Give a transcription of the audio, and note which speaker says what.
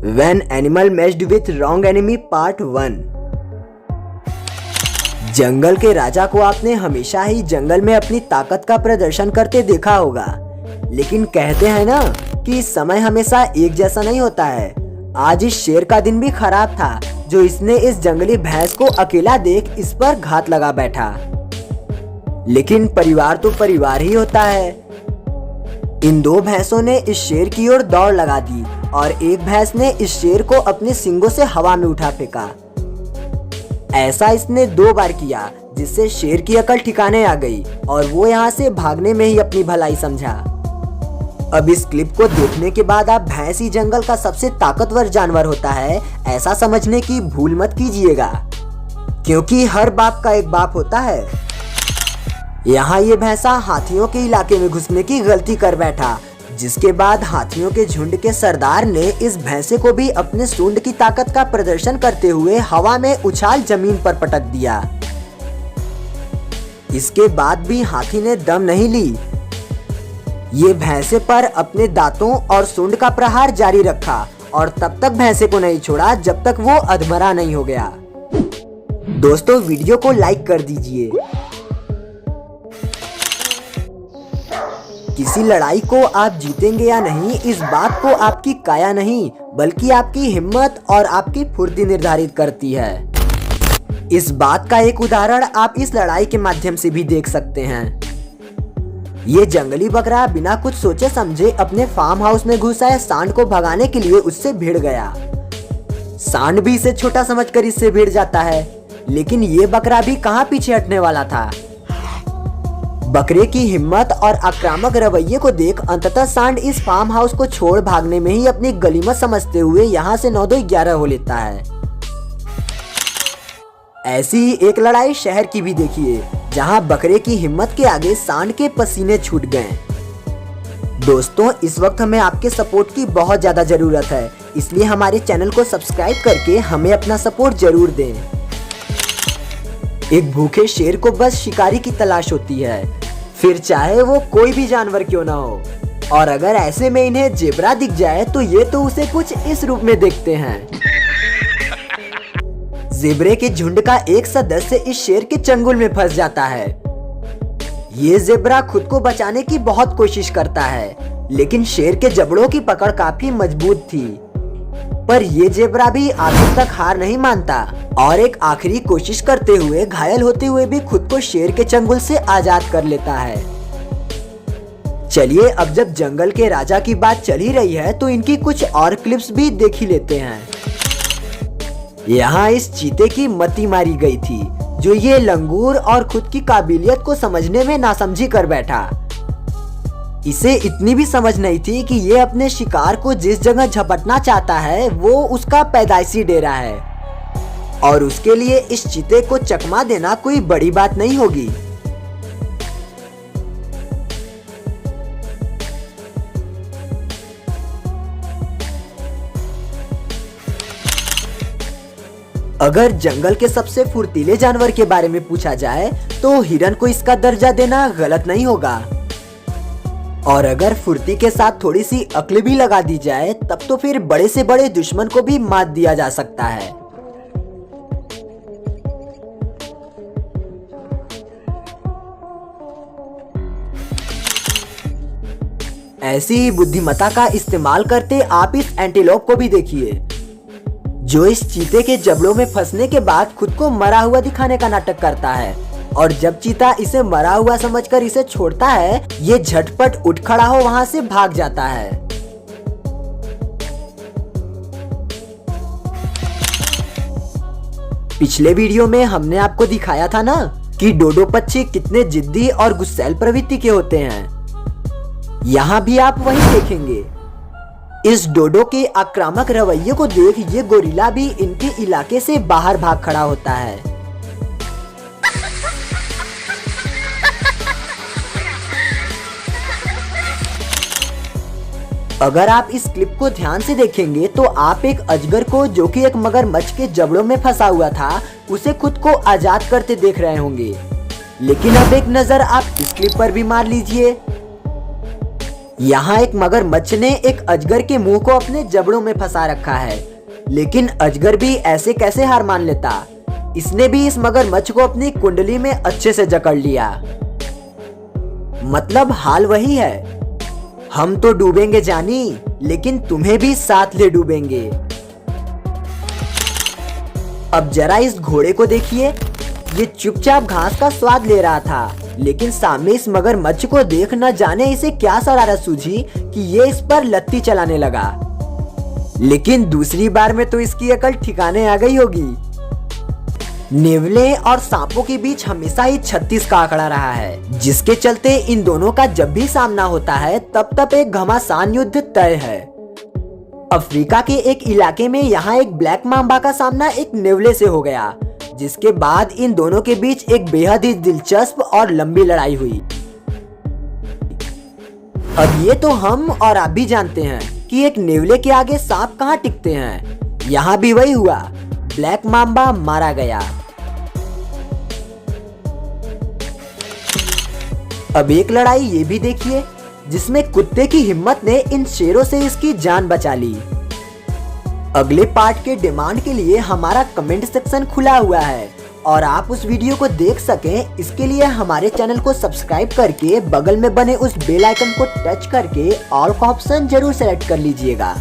Speaker 1: When Animal Meshed with Wrong Enemy Part 1। जंगल के राजा को आपने हमेशा ही जंगल में अपनी ताकत का प्रदर्शन करते देखा होगा, लेकिन कहते हैं ना कि समय हमेशा एक जैसा नहीं होता है। आज इस शेर का दिन भी खराब था, जो इसने इस जंगली भैंस को अकेला देख इस पर घात लगा बैठा। लेकिन परिवार तो परिवार ही होता है। इन दो भैंसों ने इस शेर की ओर दौड़ लगा दी और एक भैंस ने इस शेर को अपने सींगों से हवा में उठा फेंका। ऐसा इसने 2 बार किया, जिससे शेर की अकल ठिकाने आ गई और वो यहाँ से भागने में ही अपनी भलाई समझा। अब इस क्लिप को देखने के बाद आप भैंस ही जंगल का सबसे ताकतवर जानवर होता है ऐसा समझने की भूल मत कीजिएगा, क्योंकि हर बाप का एक बाप होता है। यहाँ ये भैंसा हाथियों के इलाके में घुसने की गलती कर बैठा, जिसके बाद हाथियों के झुंड के सरदार ने इस भैंसे को भी अपने सूंड की ताकत का प्रदर्शन करते हुए हवा में उछाल जमीन पर पटक दिया। इसके बाद भी हाथी ने दम नहीं ली। ये भैंसे पर अपने दांतों और सूंड का प्रहार जारी रखा और तब तक भैंसे को नहीं छोड़ा जब तक वो अधमरा नहीं हो गया। दोस्तों, वीडियो को लाइक कर दीजिए। किसी लड़ाई को आप जीतेंगे या नहीं, इस बात को आपकी काया नहीं बल्कि आपकी हिम्मत और आपकी फुर्ती निर्धारित करती है। इस बात का एक उदाहरण आप इस लड़ाई के माध्यम से भी देख सकते हैं। ये जंगली बकरा बिना कुछ सोचे समझे अपने फार्म हाउस में घुस आए सांड को भगाने के लिए उससे भिड़ गया। सांड भी इसे छोटा समझकर इससे भिड़ जाता है, लेकिन ये बकरा भी कहां पीछे हटने वाला था। बकरे की हिम्मत और आक्रामक रवैये को देख अंततः सांड इस फार्म हाउस को छोड़ भागने में ही अपनी गलीमत समझते हुए यहाँ से 9-2-11 हो लेता है। ऐसी ही एक लड़ाई शहर की भी देखिए, जहाँ बकरे की हिम्मत के आगे सांड के पसीने छूट गए। दोस्तों, इस वक्त हमें आपके सपोर्ट की बहुत ज्यादा जरूरत है, इसलिए हमारे चैनल को सब्सक्राइब करके हमें अपना सपोर्ट जरूर दें। एक भूखे शेर को बस शिकारी की तलाश होती है, फिर चाहे वो कोई भी जानवर क्यों ना हो। और अगर ऐसे में इन्हें जेब्रा दिख जाए तो ये तो उसे कुछ इस रूप में देखते हैं। जेब्रे के झुंड का एक सदस्य इस शेर के चंगुल में फंस जाता है। ये जेब्रा खुद को बचाने की बहुत कोशिश करता है, लेकिन शेर के जबड़ों की पकड़ काफी मजबूत थी। पर ये जेब्रा भी आखिर तक हार नहीं मानता और एक आखिरी कोशिश करते हुए घायल होते हुए भी खुद को शेर के चंगुल से आजाद कर लेता है। चलिए, अब जब जंगल के राजा की बात चल ही रही है तो इनकी कुछ और क्लिप्स भी देख ही लेते हैं। यहाँ इस चीते की मती मारी गई थी, जो ये लंगूर और खुद की काबिलियत को समझने में नासमझी कर बैठा। इसे इतनी भी समझ नहीं थी कि ये अपने शिकार को जिस जगह झपटना चाहता है वो उसका पैदाइशी डेरा है और उसके लिए इस चीते को चकमा देना कोई बड़ी बात नहीं होगी। अगर जंगल के सबसे फुर्तीले जानवर के बारे में पूछा जाए तो हिरन को इसका दर्जा देना गलत नहीं होगा। और अगर फुर्ती के साथ थोड़ी सी अक्ल भी लगा दी जाए तब तो फिर बड़े से बड़े दुश्मन को भी मात दिया जा सकता है। ऐसी ही बुद्धिमत्ता का इस्तेमाल करते आप इस एंटीलोप को भी देखिए, जो इस चीते के जबड़ों में फंसने के बाद खुद को मरा हुआ दिखाने का नाटक करता है। और जब चीता इसे मरा हुआ समझकर इसे छोड़ता है, ये झटपट उठ खड़ा हो वहां से भाग जाता है। पिछले वीडियो में हमने आपको दिखाया था ना कि डोडो पक्षी कितने जिद्दी और गुस्सैल प्रवृत्ति के होते हैं। यहाँ भी आप वही देखेंगे। इस डोडो के आक्रामक रवैये को देख ये गोरिल्ला भी इनके इलाके से बाहर भाग खड़ा होता है। अगर आप इस क्लिप को ध्यान से देखेंगे तो आप एक अजगर को, जो कि एक मगरमच्छ के जबड़ों में फंसा हुआ था, उसे खुद को आजाद करते देख रहे होंगे। लेकिन अब एक नजर आप इस क्लिप पर भी मार लीजिए। यहाँ एक मगरमच्छ ने एक अजगर के मुंह को अपने जबड़ों में फंसा रखा है, लेकिन अजगर भी ऐसे कैसे हार मान लेता। इसने भी इस मगरमच्छ को अपनी कुंडली में अच्छे से जकड़ लिया। मतलब हाल वही है, हम तो डूबेंगे जानी, लेकिन तुम्हें भी साथ ले डूबेंगे। अब जरा इस घोड़े को देखिए, ये चुपचाप घास का स्वाद ले रहा था, लेकिन सामने इस मगरमच्छ को देख न जाने इसे क्या शरारत सूझी कि ये इस पर लत्ती चलाने लगा। लेकिन दूसरी बार में तो इसकी अकल ठिकाने आ गई होगी। नेवले और सांपों के बीच हमेशा ही 36 का आंकड़ा रहा है, जिसके चलते इन दोनों का जब भी सामना होता है तब एक घमासान युद्ध तय है। अफ्रीका के एक इलाके में यहाँ एक ब्लैक मांबा का सामना एक नेवले से हो गया, जिसके बाद इन दोनों के बीच एक बेहद ही दिलचस्प और लंबी लड़ाई हुई। अब ये तो हम और आप भी जानते हैं कि एक नेवले के आगे सांप कहाँ टिकते हैं। यहाँ भी वही हुआ, ब्लैक मांबा मारा गया। अब एक लड़ाई ये भी देखिए, जिसमें कुत्ते की हिम्मत ने इन शेरों से इसकी जान बचा ली। अगले पार्ट के डिमांड के लिए हमारा कमेंट सेक्शन खुला हुआ है और आप उस वीडियो को देख सकें, इसके लिए हमारे चैनल को सब्सक्राइब करके बगल में बने उस बेल आइकन को टच करके ऑल का ऑप्शन जरूर सेलेक्ट कर लीजिएगा।